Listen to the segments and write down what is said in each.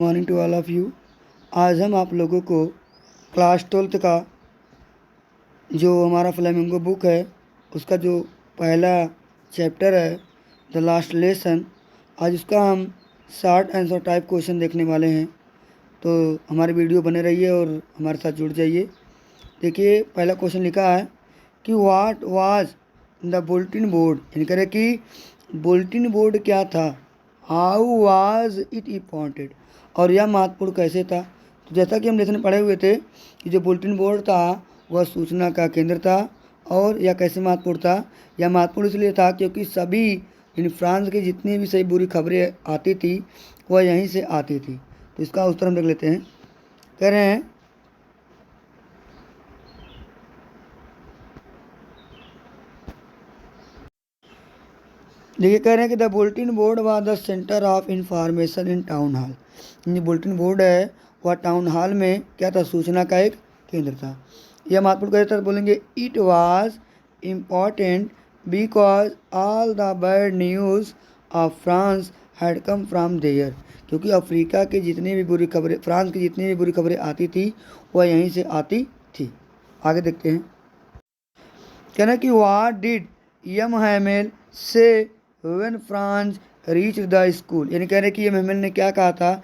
Morning to all of you. आज हम आप लोगों को क्लास 12th का जो हमारा फ्लेमिंगो बुक है उसका जो पहला चैप्टर है द लास्ट लेसन, आज उसका हम शॉर्ट आंसर टाइप क्वेश्चन देखने वाले हैं। तो हमारी वीडियो बने रहिए और हमारे साथ जुड़ जाइए। देखिए, पहला क्वेश्चन लिखा है कि what was the bulletin board, यानी कह रहे कि बुलेटिन बोर्ड क्या था। हाउ वाज इट इम्पॉर्टेंट, और यह महत्वपूर्ण कैसे था। तो जैसा कि हम लेसन पढ़े हुए थे कि जो बुलेटिन बोर्ड था वह सूचना का केंद्र था। और यह कैसे महत्वपूर्ण था, यह महत्वपूर्ण इसलिए था क्योंकि सभी इन फ्रांस की जितनी भी सही बुरी खबरें आती थी वह यहीं से आती थी। तो इसका उत्तर हम देख लेते हैं। कह रहे हैं देखिए, कह रहे हैं कि द बुलेटिन बोर्ड व the centre of information in town hall. ये बुलेटिन बोर्ड है वह टाउन हॉल में क्या था, सूचना का एक केंद्र था। यह महत्वपूर्ण कैसे था, बोलेंगे it was important because all the bad news of France had come from there, क्योंकि अफ्रीका की जितनी भी बुरी खबरें, फ्रांस की जितनी भी बुरी खबरें आती थी वह यहीं से आती थी। आगे देखते हैं। कहना कि व्हाट डिड यम हैमेल से when Franz reach the school, यानी कह रहे कि यम हैमेल ने क्या कहा था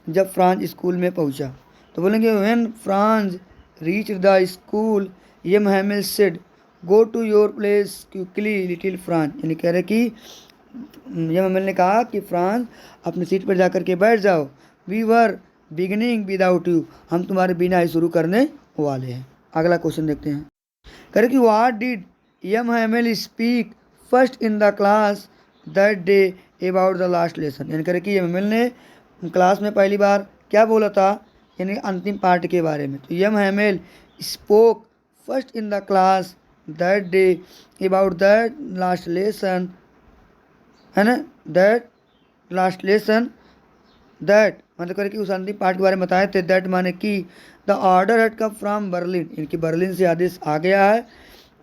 जब फ्रांस स्कूल में पहुंचा। तो बोलेंगे when Franz reach the school M Hamel said go to your place quickly little Franz, यानी कह रहे कि यम हैमेल ने कहा कि फ्रांस अपनी सीट पर जाकर के बैठ जाओ, we were beginning without you, हम तुम्हारे बिना ही शुरू करने वाले हैं। अगला क्वेश्चन देखते हैं। करे कि what did M Hamel speak first in the class that day about the last lesson, यानी करे कि एम हैमेल ने क्लास में पहली बार क्या बोला था, यानी अंतिम पार्ट के बारे में। तो M Hamel spoke first in the class that day about that last lesson, है ना, दैट लास्ट लेसन, दैट मतलब करे कि उस अंतिम पार्ट के बारे में बताए थे। दैट माने कि the order had come from Berlin, इनकी बर्लिन से आदेश आ गया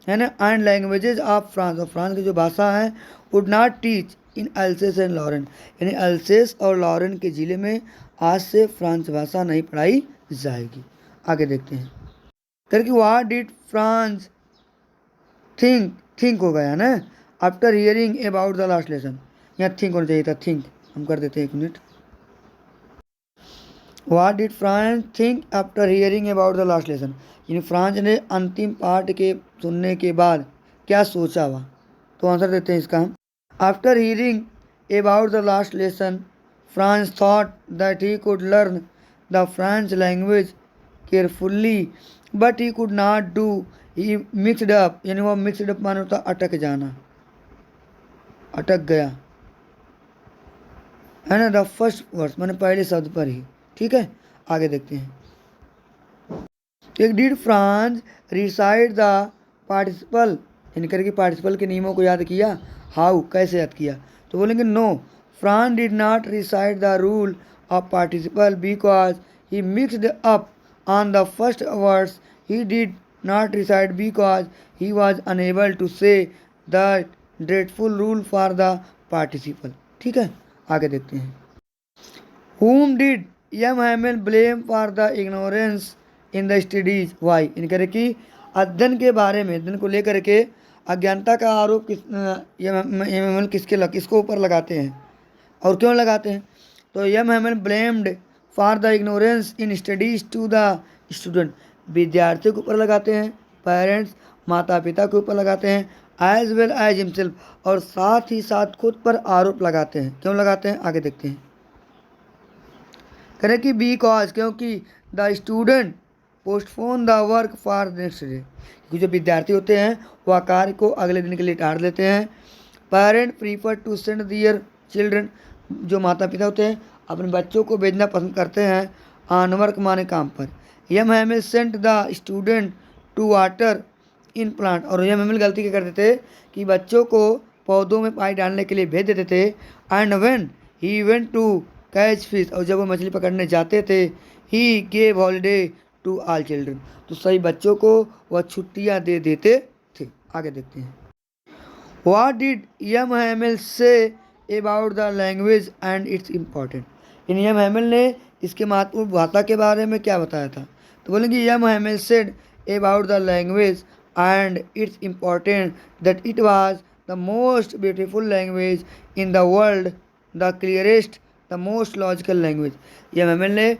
है ना। एंड लैंग्वेजेज ऑफ फ्रांस, और फ्रांस की जो भाषा है would not teach in Alsace and Lorraine, यानी अल्सेस और लॉरेन के ज़िले में आज से फ्रांस भाषा नहीं पढ़ाई जाएगी। आगे देखते हैं। करके व्हाट डिड फ्रांस थिंक हो गया ना after hearing about the last lesson, यहाँ थिंक होना चाहिए था, थिंक हम कर देते हैं, एक minute. What did Franz think after hearing about the last lesson, यानी फ्रांस ने अंतिम पाठ के सुनने के बाद क्या सोचा हुआ। तो आंसर देते हैं इसका हम। After hearing about the last lesson France thought that he could learn the French language carefully but he could not do, he mixed up, यानी वह मिक्सड अप माने होता अटक जाना, अटक गया, है ना। द फर्स्ट वर्ड्स माने पहले शब्द पर ही। ठीक है, आगे देखते हैं। एक did France reside the participle, यानी करके पार्टिसिपल के नियमों को याद किया। हाउ, कैसे याद किया। तो बोलेंगे no, Franz did not reside the rule of participle because he mixed up on the first words, he did not reside because he was unable to say the dreadful rule for the participle. ठीक है, आगे देखते हैं। whom did M Hamel blame for the ignorance in the studies why, इन करे कि अध्ययन के बारे में, अध्ययन को लेकर के अज्ञानता का आरोप एम हैमेल किसको ऊपर लगाते हैं और क्यों लगाते हैं। तो M Hamel blamed for the ignorance in studies to the student, विद्यार्थियों के ऊपर लगाते हैं, पेरेंट्स माता पिता के ऊपर लगाते हैं, एज वेल एज हिमसेल्फ, और साथ ही साथ खुद पर आरोप लगाते हैं। क्यों लगाते हैं, आगे देखते हैं। करें कि बिकॉज, क्योंकि the student postpone the work for next day, क्योंकि जो विद्यार्थी होते हैं वह कार्य को अगले दिन के लिए टाल देते हैं। Parent prefer to send their children, जो माता पिता होते हैं अपने बच्चों को भेजना पसंद करते हैं ऑन वर्क माने काम पर। M Hamel sent the student to water in plant, और एम हैमिल गलती क्या करते थे कि बच्चों को पौधों में पानी डालने के लिए भेज देते थे। And when he went to catch fish, और जब वो मछली पकड़ने जाते थे, he gave holiday to all children, तो सही बच्चों को वह छुट्टियां दे देते थे। आगे देखते हैं। What did M Hamel say about the language and its important, इन एम हैमिल ने इसके महत्वपूर्ण भाषा के बारे में क्या बताया था? तो बोलेंगे M Hamel said about the language and its important that it was the most beautiful language in the world, the clearest, the most logical language. M Hamel ने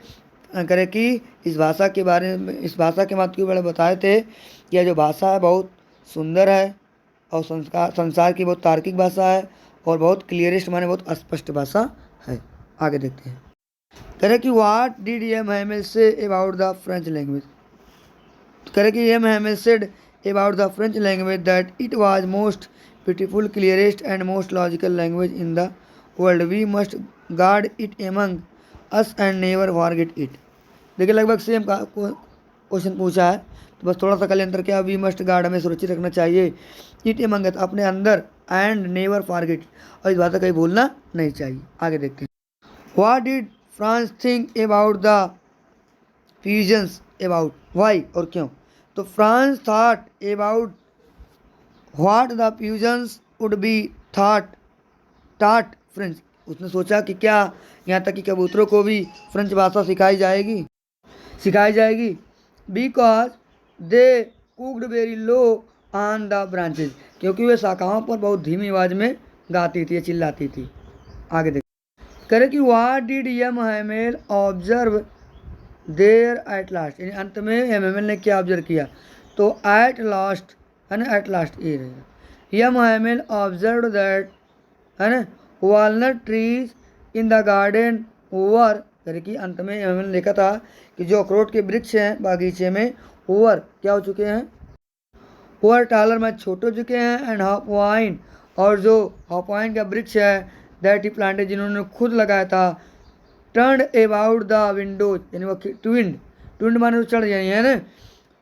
करे कि इस भाषा के बारे में, इस भाषा के महत्व के बारे में बताए थे कि यह जो भाषा है बहुत सुंदर है और संसार की बहुत तार्किक भाषा है और बहुत क्लियरेस्ट माने बहुत स्पष्ट भाषा है। आगे देखते हैं। करें कि what did M Hamel say about the French language? करें कि M Hamel said about the French language that it was most beautiful, clearest and most logical language in the world, we must guard it among us and never forget it. देखिए लगभग same का question पूछा है, तो बस थोड़ा सा कल अंतर क्या, वी मस्ट गार्ड हमें सुरक्षित रखना चाहिए, इट एमंग अस अपने अंदर, एंड नेवर फॉरगेट और इस बात का कहीं भूलना नहीं चाहिए। आगे देखते हैं। What did Franz think about the Prussians about, why और क्यों? तो Franz thought about what the Prussians would be thought French, उसने सोचा कि क्या यहाँ तक कि कबूतरों को भी फ्रेंच भाषा सिखाई जाएगी because they cooked very low on the branches, क्योंकि वे शाखाओं पर बहुत धीमी आवाज़ में गाती थी, चिल्लाती थी। आगे देखिए। करे कि what did M Hamel observe there at last, यानी अंत में एम हैमिल ने क्या ऑब्जर्व किया? तो एट लास्ट है ना, एट लास्ट ये रहेगा। एम हैमिल ऑब्जर्व दैट है ना walnut trees in the garden over, यानी कि अंत में एम हैमिल ने देखा था कि जो अखरोट के वृक्ष हैं बागीचे में ओवर क्या हो चुके हैं, ओवर टालर में छोटे हो चुके हैं, एंड हाफ वाइन और जो हाफ वाइन का वृक्ष है दैट ही प्लांटेड जिन्होंने खुद लगाया था, टर्न अबाउट द विंडोज, यानी वो ट्विंड माने तो चढ़ जाए है ना,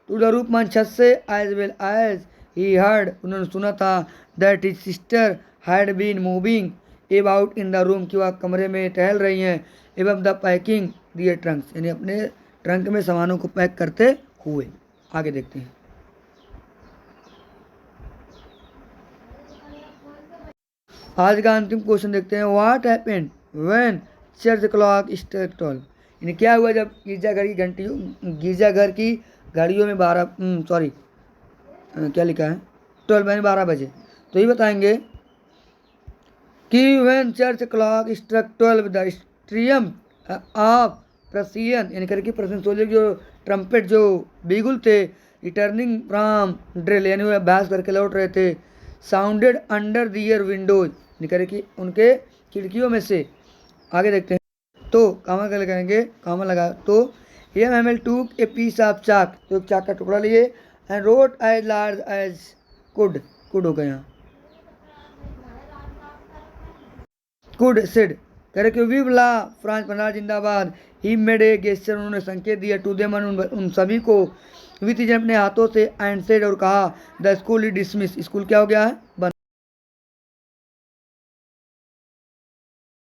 टू द रूप मान छत से, as well as he heard उन्होंने सुना था that his sister had been moving about in the room, कि वह कमरे में टहल रही हैं, एवं द पैकिंग दिए ट्रंक्स, यानी अपने ट्रंक में सामानों को पैक करते हुए। आगे देखते हैं। आज का अंतिम क्वेश्चन देखते हैं। What happened when church clock struck 12, यानी क्या हुआ जब गिरजाघर की घड़ियों में 12 क्या लिखा है 12 यानी 12 बजे। तो ये बताएंगे कि when church clock struck 12 the triumph of Prussian, यानी करके प्रसियन सोल्जर जो ट्रम्पेट जो बिगुल थे, रिटर्निंग फ्रॉम ड्रिल, यानी वो अभ्यास करके लौट रहे थे, साउंडेड अंडर दियर विंडोज, यानी करके उनके खिड़कियों में से। आगे देखते हैं। तो कामा क्या लगाएंगे, कामा लगा तो एम हैमिल टूक ए पीस ऑफ चाक, तो एक चाक का टुकड़ा लिए, and wrote as large as could हो गया, कुड सिड करे कि विवला फ्रांस प्रणाल जिंदाबाद, ही मेड ए गेस्चर, उन्होंने संकेत दिया, टू देम उन सभी को, विथ अपने हाथों से, एंड सेड और कहा the school is dismiss, school क्या हो गया है बंद।